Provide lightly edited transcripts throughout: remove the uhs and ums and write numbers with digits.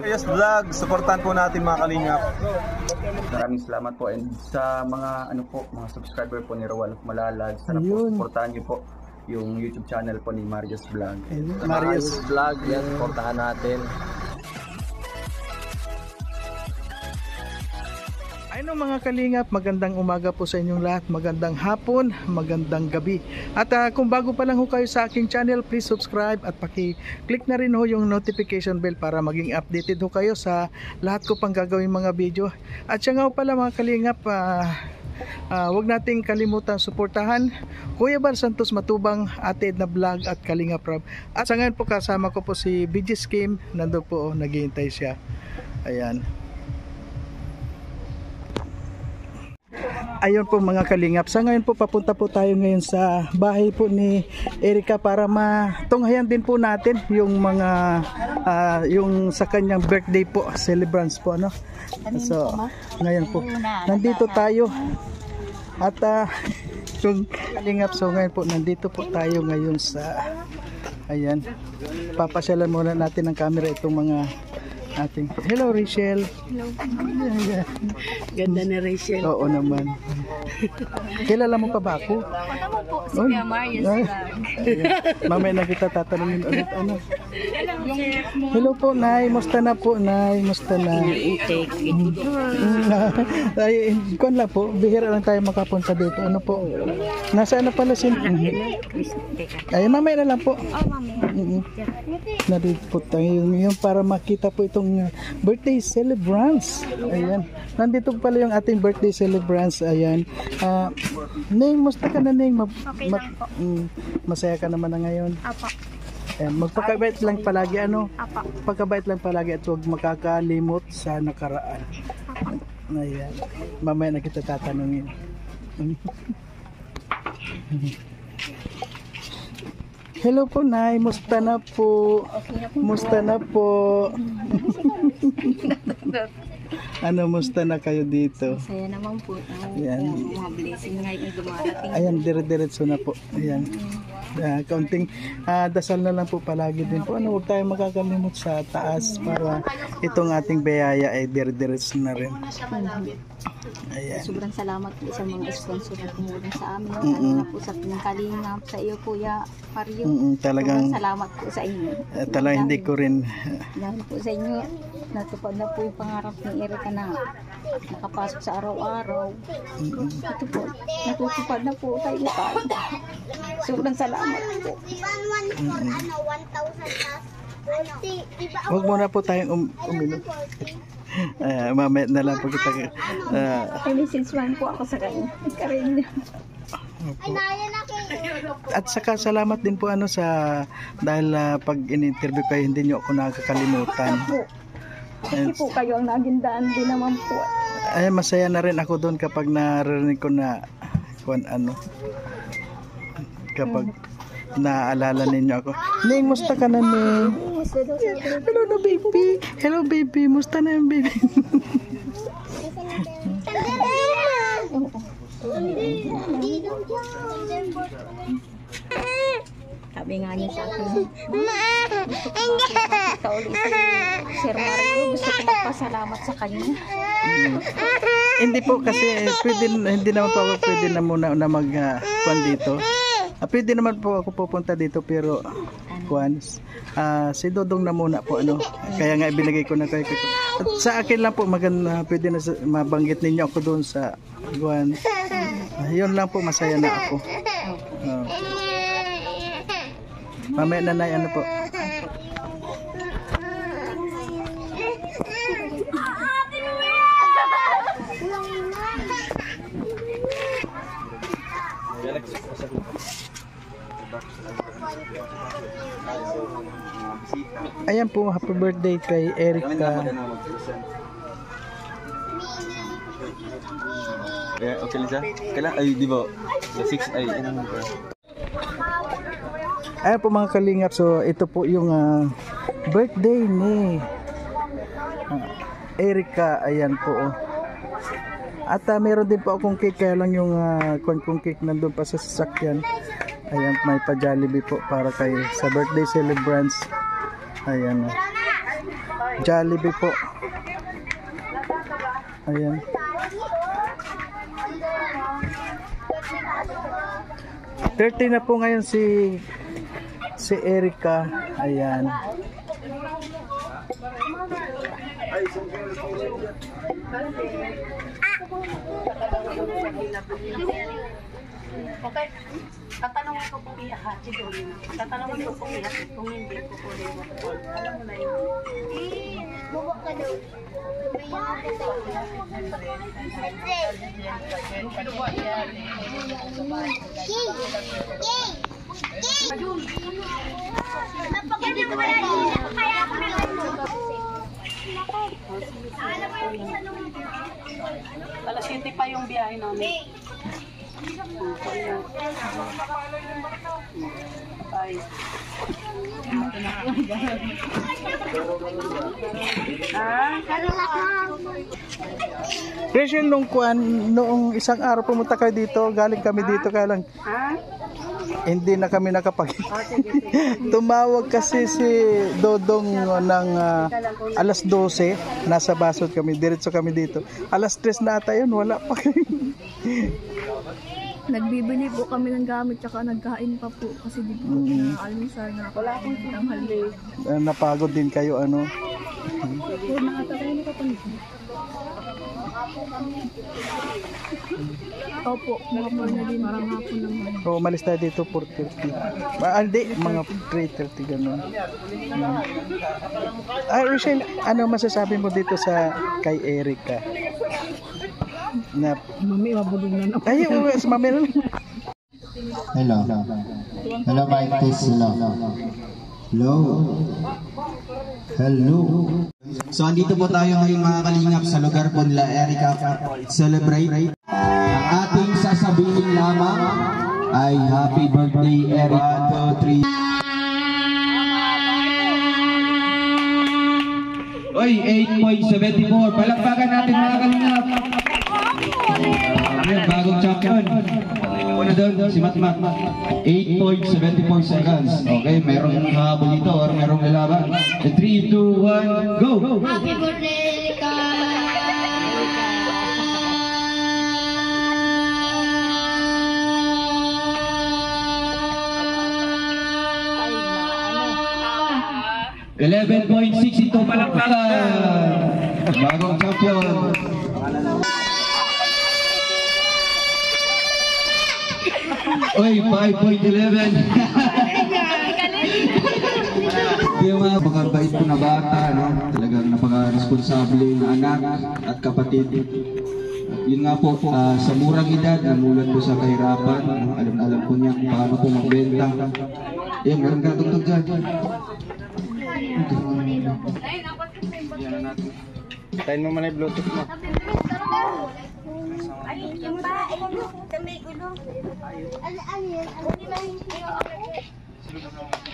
Yes, vlog, supportan po natin mga kalingap. Maraming salamat po, and sa mga mga subscriber po ni Rowan of Malalag, sana po supportahan niyo po yung YouTube channel po ni Marius Vlog. Marius Vlog, yan, supportahan natin. Ayun mga kalingap, magandang umaga po sa inyong lahat, magandang hapon, magandang gabi. At kung bago pa lang ho kayo sa aking channel, please subscribe at paki-click na rin ho yung notification bell para maging updated ho kayo sa lahat ko pang gagawin mga video. At siya nga ho pala mga kalingap, huwag nating kalimutan suportahan Kuya Bal Santos Matubang, Ate Edna Vlog at Kalingap Rob. At sa ngayon po kasama ko po si BG Scheme, nandun po, naghihintay siya. Ayan. Ayun po mga kalingap, sa ngayon po papunta po tayo ngayon sa bahay po ni Erica para matunghayan din po natin yung mga yung sa kanyang birthday po, celebrants po ano. So ngayon po nandito tayo at yung kalingap, so ngayon po nandito po tayo ngayon sa ayan, papasyalan muna natin ng camera itong mga ating. Hello Rachel. Hello. Ganda na Rachel. Oo naman. Kilala mo pa ba ako? Ano mo po si Kuya Marius Vlog. Mamaya na kita tatanungin ulit ano. Hello po Nay, musta na po Nay? Musta na? Ay, kon lang po, bihira lang tayo makapunta dito. Ano po? Nasaan na pala si ay, mamaya na lang po. Oh, mami. Narito po tayo yung para makita po itong birthday celebrants. Ayan. Nandito pala yung ating birthday celebrants. Ayan. Neng, musta ka na Neng? Okay lang po. Masaya ka naman na ngayon. Apo. Ayan. Magpakabait lang palagi ano? Apo. Pagkabait lang palagi at huwag makakalimot sa nakaraan. Ayan. Mamaya na kita tatanungin. Hello po Nay, musta na po? Musta na po? Ano, musta na kayo dito? Saya naman po. Yan. Mga blessing ngayon dumarating. Ayan, dire-diretso na po. Ayan. Kaunting dasal na lang po palagi din po. Ano, huwag tayo makakalimot sa taas para itong ating biyaya ay dire-diretso na rin. Ayan. Sobrang salamat po sa mga sponsor na tumulong sa amin. Lalo na po sa Kalingap, sa iyo Kuya Mario. Talagang sobrang salamat po sa inyo. talagang hindi ko rin Dahil po sa inyo, natupad na po yung pangarap ni Erica na nakapasok sa araw-araw. Ito po, natutupad na po tayo. Sobrang salamat po. huwag muna po tayong uminom. Mamaya na lang po kita. May message man po ako sa kanya. Karin niya. At saka salamat din po ano sa dahil pag in-interview kayo hindi niyo ako nakakalimutan. Kasi po kayo ang nagindaan din naman po. Ay, masaya na rin ako doon kapag narinig ko na kapag naalala ninyo ako. Ning, musta ka na Ning? Hello na baby. Hello baby, musta na yung baby? Sabi nga niya sa akin, gusto ko makita ulit si Sir Mario, gusto ko magpasalamat sa kanya. Hindi po kasi hindi naman po ako pwede na muna na mag-kuan dito. Pwede naman po ako pupunta dito pero si Dodong na muna po ano. Kaya nga ibinigay ko na kay at sa akin lang po maganda, pwede na mabanggit ninyo ako doon sa kuan. Yun lang po, masaya na ako. Mamaya na Nay, ano po? Ayan po, happy birthday kay Erica. Okay lang siya? Kailan? Ay, di ba? Sa 6 ay, ano ba? Ayan po mga kalingap, so ito po yung birthday ni Erica. Ayan po. At meron din po akong cake, kaya lang yung kung cake nandun pa sa sasakyan. Ayan, may pa-Jollibee po para kay sa birthday celebrants. Ayan. Jollibee po. Ayan. $30 na po ngayon si Erica. Ayan. Okay. Tatanungin ko kung iahati doon. Tatanungin ko kung iahati. Kung hindi ko po rin mo. Alam mo na yun. Bubok ka daw. Napakita ko na yun. Kaya ako na lang. Alas 7 pa yung biyahe namin. Ay. Presyon noong isang araw pumunta kayo dito, galing kami dito kaya lang hindi na kami nakapag tumawag kasi si Dodong ng alas 12, nasa Basod kami, diretso kami dito. Alas 3 na ata yun, wala pa. Nagbibili po kami ng gamit tsaka nagkain pa po kasi di po nakakalimutan na wala akong tanghali. Napagod din kayo ano. Opo, mga po na din parang hapon naman. So, umalis tayo dito 4:30. Hindi, mga 3:30 gano'n. Rochelle, ano masasabi mo dito sa kay Erica? Na mami mabulong na na. Ay, mami na. Hello. Hello, mic test. Hello. Hello. Hello. So, andito po tayo ngayon mga kalingap sa lugar po nila Erica celebrate. Ang ating sasabihin lamang ay happy birthday Erica. 1, 2, 3. Oy, 8.74. Palakpakan natin mga kalingap. Ayan, bagong champion. Una doon, si Matmat. 8.74 seconds. Okay, merong habol dito or merong lalaban. 3, 2, 1, go! Happy birthday, Erica! $11.6 ito palakpakan. Bagong champion. Oy, 5.11. Yung mga napakabait po na bata, no? Talagang napaka-responsable na anak at kapatid. At yun nga po, sa murang edad, namulat po sa kahirapan. No? Alam po niya kung paano po magbenta. Ayan, meron ka tugtog dyan. Tayin mo muna yung Bluetooth mo. Ay, yung ba? Tamay ulo. Ano yan? Ano lang yung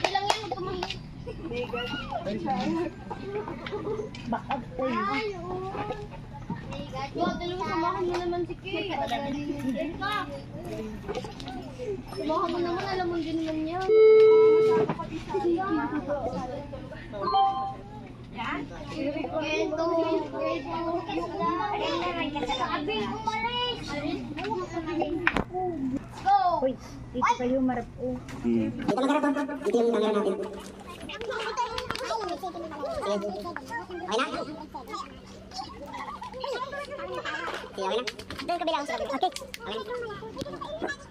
ilang yan tumay. Baka po yun. Dalawa samahan mo naman si Kay. Samahan mo naman, alam mo din naman yan. Uy, dito kayo marap po. Dito yung camera natin. Okay na? Okay na? Doon kabila ako sa kabila. Okay. Okay.